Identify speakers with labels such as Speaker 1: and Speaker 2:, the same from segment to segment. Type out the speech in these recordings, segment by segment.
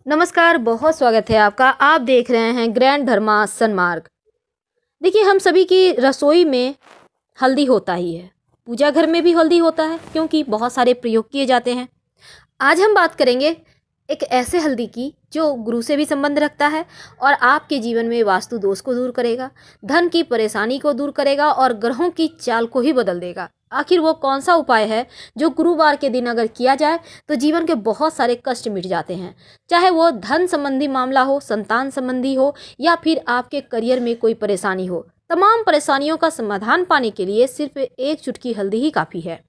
Speaker 1: नमस्कार, बहुत स्वागत है आपका। आप देख रहे हैं ग्रैंड धर्मा सन्मार्ग। देखिए, हम सभी की रसोई में हल्दी होता ही है। पूजा घर में भी हल्दी होता है क्योंकि बहुत सारे प्रयोग किए जाते हैं। आज हम बात करेंगे एक ऐसे हल्दी की जो गुरु से भी संबंध रखता है और आपके जीवन में वास्तु दोष को दूर करेगा, धन की परेशानी को दूर करेगा और ग्रहों की चाल को ही बदल देगा। आखिर वो कौन सा उपाय है जो गुरुवार के दिन अगर किया जाए तो जीवन के बहुत सारे कष्ट मिट जाते हैं। चाहे वो धन संबंधी मामला हो, संतान संबंधी हो या फिर आपके करियर में कोई परेशानी हो, तमाम परेशानियों का समाधान पाने के लिए सिर्फ एक चुटकी हल्दी ही काफ़ी है।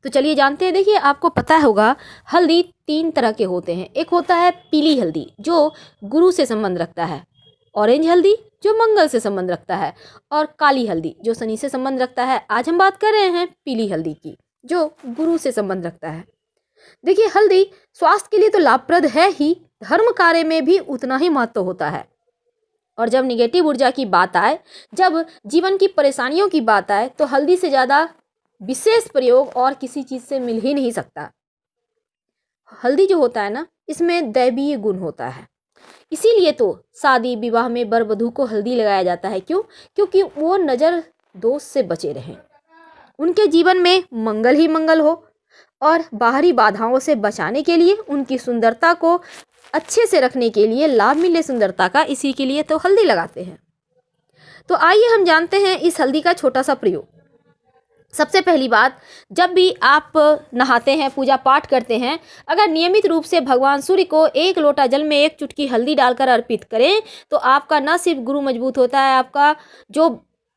Speaker 1: तो चलिए जानते हैं। देखिए, आपको पता होगा हल्दी 3 तरह के होते हैं। एक होता है पीली हल्दी जो गुरु से संबंध रखता है, ऑरेंज हल्दी जो मंगल से संबंध रखता है और काली हल्दी जो शनि से संबंध रखता है। आज हम बात कर रहे हैं पीली हल्दी की जो गुरु से संबंध रखता है। देखिए, हल्दी स्वास्थ्य के लिए तो लाभप्रद है ही, धर्म कार्य में भी उतना ही महत्व होता है। और जब निगेटिव ऊर्जा की बात आए, जब जीवन की परेशानियों की बात आए, तो हल्दी से ज़्यादा विशेष प्रयोग और किसी चीज़ से मिल ही नहीं सकता। हल्दी जो होता है ना, इसमें दैवीय गुण होता है। इसीलिए तो शादी विवाह में वर वधू को हल्दी लगाया जाता है। क्यों? क्योंकि वो नज़र दोष से बचे रहें, उनके जीवन में मंगल ही मंगल हो और बाहरी बाधाओं से बचाने के लिए, उनकी सुंदरता को अच्छे से रखने के लिए, लाभ मिले सुंदरता का, इसी के लिए तो हल्दी लगाते हैं। तो आइए हम जानते हैं इस हल्दी का छोटा सा प्रयोग। सबसे पहली बात, जब भी आप नहाते हैं, पूजा पाठ करते हैं, अगर नियमित रूप से भगवान सूर्य को 1 लोटा जल में 1 चुटकी हल्दी डालकर अर्पित करें तो आपका न सिर्फ गुरु मजबूत होता है, आपका जो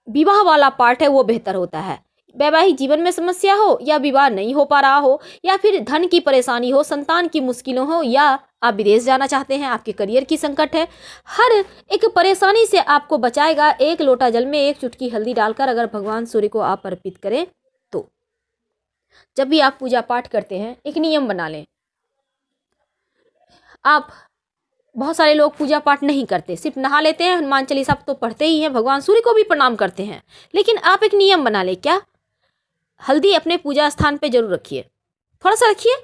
Speaker 1: विवाह वाला पार्ट है वो बेहतर होता है। वैवाहिक जीवन में समस्या हो या विवाह नहीं हो पा रहा हो या फिर धन की परेशानी हो, संतान की मुश्किलों हो या आप विदेश जाना चाहते हैं, आपके करियर की संकट है, हर एक परेशानी से आपको बचाएगा 1 लोटा जल में 1 चुटकी हल्दी डालकर अगर भगवान सूर्य को आप अर्पित करें तो। जब भी आप पूजा पाठ करते हैं, एक नियम बना लें। आप बहुत सारे लोग पूजा पाठ नहीं करते, सिर्फ नहा लेते हैं, हनुमान चालीसा तो पढ़ते ही हैं, भगवान सूर्य को भी प्रणाम करते हैं, लेकिन आप एक नियम बना लें। क्या? हल्दी अपने पूजा स्थान पे जरूर रखिए, थोड़ा सा रखिए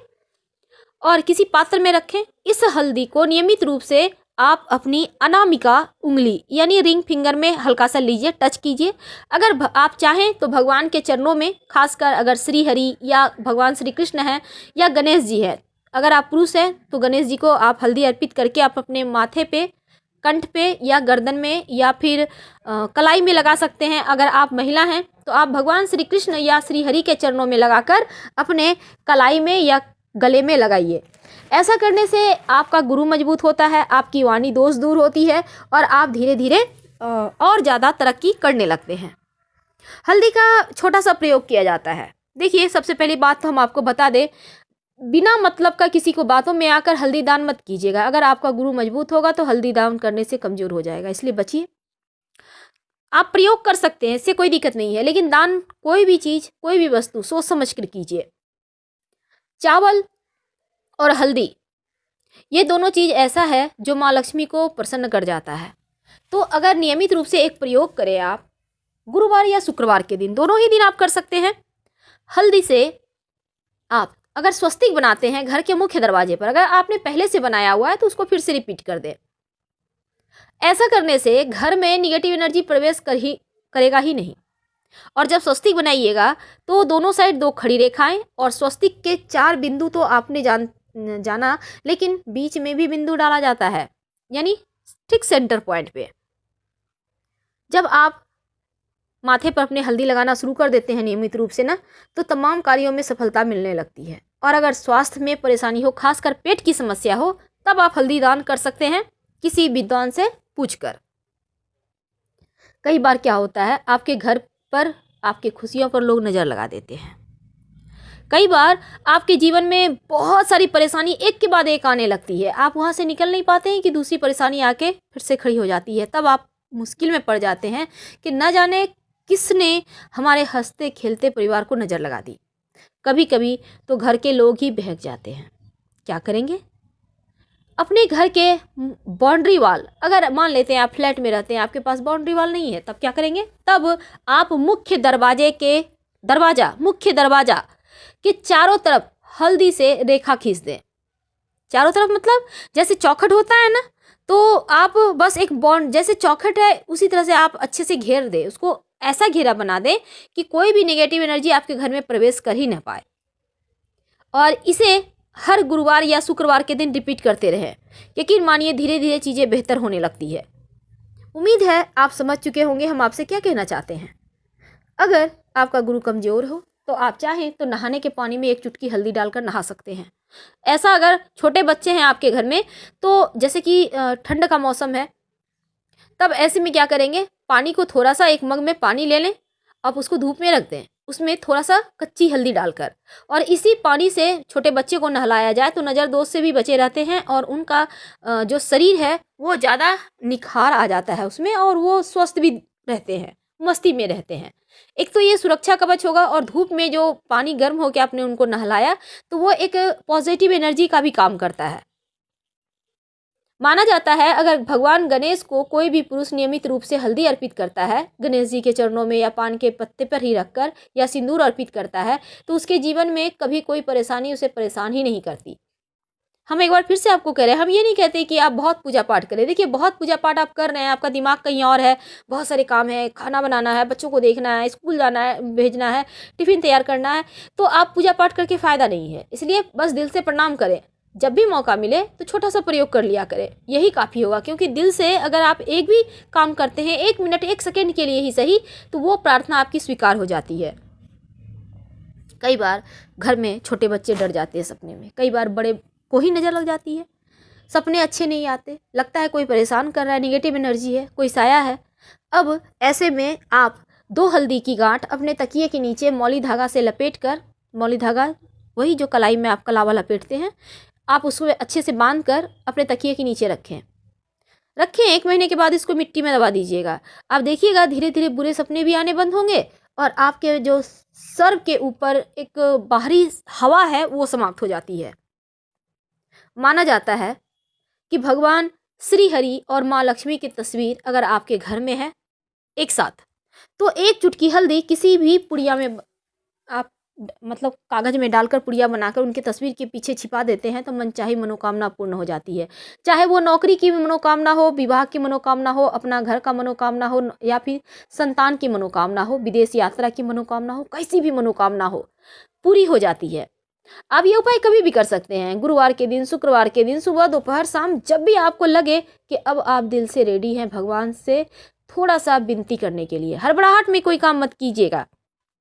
Speaker 1: और किसी पात्र में रखें। इस हल्दी को नियमित रूप से आप अपनी अनामिका उंगली यानी रिंग फिंगर में हल्का सा लीजिए, टच कीजिए। अगर आप चाहें तो भगवान के चरणों में, खासकर अगर श्री हरि या भगवान श्री कृष्ण हैं या गणेश जी हैं, अगर आप पुरुष हैं तो गणेश जी को आप हल्दी अर्पित करके आप अपने माथे पे, कंठ पे या गर्दन में या फिर कलाई में लगा सकते हैं। अगर आप महिला हैं तो आप भगवान श्री कृष्ण या श्री हरि के चरणों में लगाकर अपने कलाई में या गले में लगाइए। ऐसा करने से आपका गुरु मजबूत होता है, आपकी वाणी दोष दूर होती है और आप धीरे धीरे और ज़्यादा तरक्की करने लगते हैं। हल्दी का छोटा सा प्रयोग किया जाता है। देखिए, सबसे पहली बात तो हम आपको बता दें, बिना मतलब का किसी को बातों में आकर हल्दी दान मत कीजिएगा। अगर आपका गुरु मजबूत होगा तो हल्दी दान करने से कमज़ोर हो जाएगा, इसलिए बचिए। आप प्रयोग कर सकते हैं, इससे कोई दिक्कत नहीं है, लेकिन दान कोई भी चीज़, कोई भी वस्तु सोच समझ कर कीजिए। चावल और हल्दी, ये दोनों चीज़ ऐसा है जो माँ लक्ष्मी को प्रसन्न कर जाता है। तो अगर नियमित रूप से एक प्रयोग करें आप, गुरुवार या शुक्रवार के दिन, दोनों ही दिन आप कर सकते हैं। हल्दी से आप अगर स्वस्तिक बनाते हैं घर के मुख्य दरवाजे पर, अगर आपने पहले से बनाया हुआ है तो उसको फिर से रिपीट कर दें। ऐसा करने से घर में निगेटिव एनर्जी प्रवेश करेगा ही नहीं। और जब स्वस्तिक बनाइएगा तो दोनों साइड 2 खड़ी रेखाएं और स्वस्तिक के 4 बिंदु तो आपने जाना, लेकिन बीच में भी बिंदु डाला जाता है, यानी ठीक सेंटर पॉइंट पे। जब आप माथे पर अपने हल्दी लगाना शुरू कर देते हैं नियमित रूप से ना, तो तमाम कार्यों में सफलता मिलने लगती है। और अगर स्वास्थ्य में परेशानी हो, खासकर पेट की समस्या हो, तब आप हल्दी दान कर सकते हैं किसी विद्वान से पूछकर। कई बार क्या होता है, आपके घर पर, आपके खुशियों पर लोग नज़र लगा देते हैं। कई बार आपके जीवन में बहुत सारी परेशानी एक के बाद एक आने लगती है, आप वहाँ से निकल नहीं पाते हैं कि दूसरी परेशानी आके फिर से खड़ी हो जाती है। तब आप मुश्किल में पड़ जाते हैं कि न जाने किसने हमारे हंसते खेलते परिवार को नज़र लगा दी। कभी कभी तो घर के लोग ही बहक जाते हैं। क्या करेंगे? अपने घर के बाउंड्री वाल, अगर मान लेते हैं आप फ्लैट में रहते हैं, आपके पास बाउंड्री वाल नहीं है, तब क्या करेंगे? तब आप मुख्य दरवाजा के चारों तरफ हल्दी से रेखा खींच दें। चारों तरफ मतलब जैसे चौखट होता है ना, तो आप बस एक बॉन्ड जैसे चौखट है उसी तरह से आप अच्छे से घेर दे उसको, ऐसा घेरा बना दे कि कोई भी नेगेटिव एनर्जी आपके घर में प्रवेश कर ही ना पाए। और इसे हर गुरुवार या शुक्रवार के दिन रिपीट करते रहें। यकीन मानिए धीरे धीरे चीज़ें बेहतर होने लगती है। उम्मीद है आप समझ चुके होंगे हम आपसे क्या कहना चाहते हैं। अगर आपका गुरु कमज़ोर हो तो आप चाहें तो नहाने के पानी में एक चुटकी हल्दी डालकर नहा सकते हैं। ऐसा अगर छोटे बच्चे हैं आपके घर में, तो जैसे कि ठंड का मौसम है, तब ऐसे में क्या करेंगे, पानी को थोड़ा सा एक मग में पानी ले लें, आप उसको धूप में रख दें, उसमें थोड़ा सा कच्ची हल्दी डालकर, और इसी पानी से छोटे बच्चे को नहलाया जाए तो नज़र दोष से भी बचे रहते हैं और उनका जो शरीर है वो ज़्यादा निखार आ जाता है उसमें, और वो स्वस्थ भी रहते हैं, मस्ती में रहते हैं। एक तो ये सुरक्षा कवच होगा, और धूप में जो पानी गर्म होकर आपने उनको नहलाया तो वो एक पॉजिटिव एनर्जी का भी काम करता है। माना जाता है अगर भगवान गणेश को कोई भी पुरुष नियमित रूप से हल्दी अर्पित करता है गणेश जी के चरणों में, या पान के पत्ते पर ही रखकर, या सिंदूर अर्पित करता है, तो उसके जीवन में कभी कोई परेशानी उसे परेशान ही नहीं करती। हम एक बार फिर से आपको कह रहे हैं, हम ये नहीं कहते कि आप बहुत पूजा पाठ करें। देखिए बहुत पूजा पाठ आप कर रहे हैं, आपका दिमाग कहीं और है, बहुत सारे काम है, खाना बनाना है, बच्चों को देखना है, स्कूल जाना है, भेजना है, टिफिन तैयार करना है, तो आप पूजा पाठ करके फ़ायदा नहीं है। इसलिए बस दिल से प्रणाम करें, जब भी मौका मिले तो छोटा सा प्रयोग कर लिया करें, यही काफ़ी होगा। क्योंकि दिल से अगर आप एक भी काम करते हैं 1 मिनट 1 सेकेंड के लिए ही सही, तो वो प्रार्थना आपकी स्वीकार हो जाती है। कई बार घर में छोटे बच्चे डर जाते हैं सपने में, कई बार बड़े को ही नज़र लग जाती है, सपने अच्छे नहीं आते, लगता है कोई परेशान कर रहा है, निगेटिव एनर्जी है, कोई साया है। अब ऐसे में आप 2 हल्दी की गांठ अपने तकिए के नीचे मौली धागा से लपेट कर, मौली धागा वही जो कलाई में आप कलावा लपेटते हैं, आप उसको अच्छे से बांध कर अपने तकिए के नीचे रखें। 1 महीने के बाद इसको मिट्टी में दबा दीजिएगा। आप देखिएगा धीरे धीरे बुरे सपने भी आने बंद होंगे, और आपके जो सर के ऊपर एक बाहरी हवा है वो समाप्त हो जाती है। माना जाता है कि भगवान श्री हरि और माँ लक्ष्मी की तस्वीर अगर आपके घर में है एक साथ, तो एक चुटकी हल्दी किसी भी पुड़िया में आप मतलब कागज़ में डालकर पुड़िया बनाकर उनकी तस्वीर के पीछे छिपा देते हैं, तो मनचाही मनोकामना पूर्ण हो जाती है। चाहे वो नौकरी की मनोकामना हो, विवाह की मनोकामना हो, अपना घर का मनोकामना हो, या फिर संतान की मनोकामना हो, विदेश यात्रा की मनोकामना हो, कैसी भी मनोकामना हो, पूरी हो जाती है। आप ये उपाय कभी भी कर सकते हैं, गुरुवार के दिन, शुक्रवार के दिन, सुबह दोपहर शाम, जब भी आपको लगे कि अब आप दिल से रेडी हैं भगवान से थोड़ा सा विनती करने के लिए। हड़बड़ाहट में कोई काम मत कीजिएगा,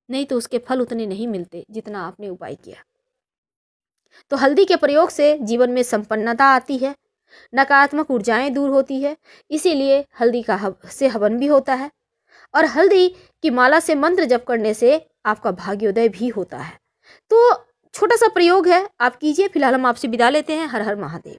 Speaker 1: नहीं तो उसके फल उतने नहीं मिलते जितना आपने उपाय किया। तो हल्दी के प्रयोग से जीवन में संपन्नता आती है, नकारात्मक ऊर्जाएं दूर होती है, इसीलिए हल्दी का से हवन भी होता है, और हल्दी की माला से मंत्र जप करने से आपका भाग्योदय भी होता है। तो छोटा सा प्रयोग है, आप कीजिए। फिलहाल हम आपसे विदा लेते हैं। हर हर महादेव।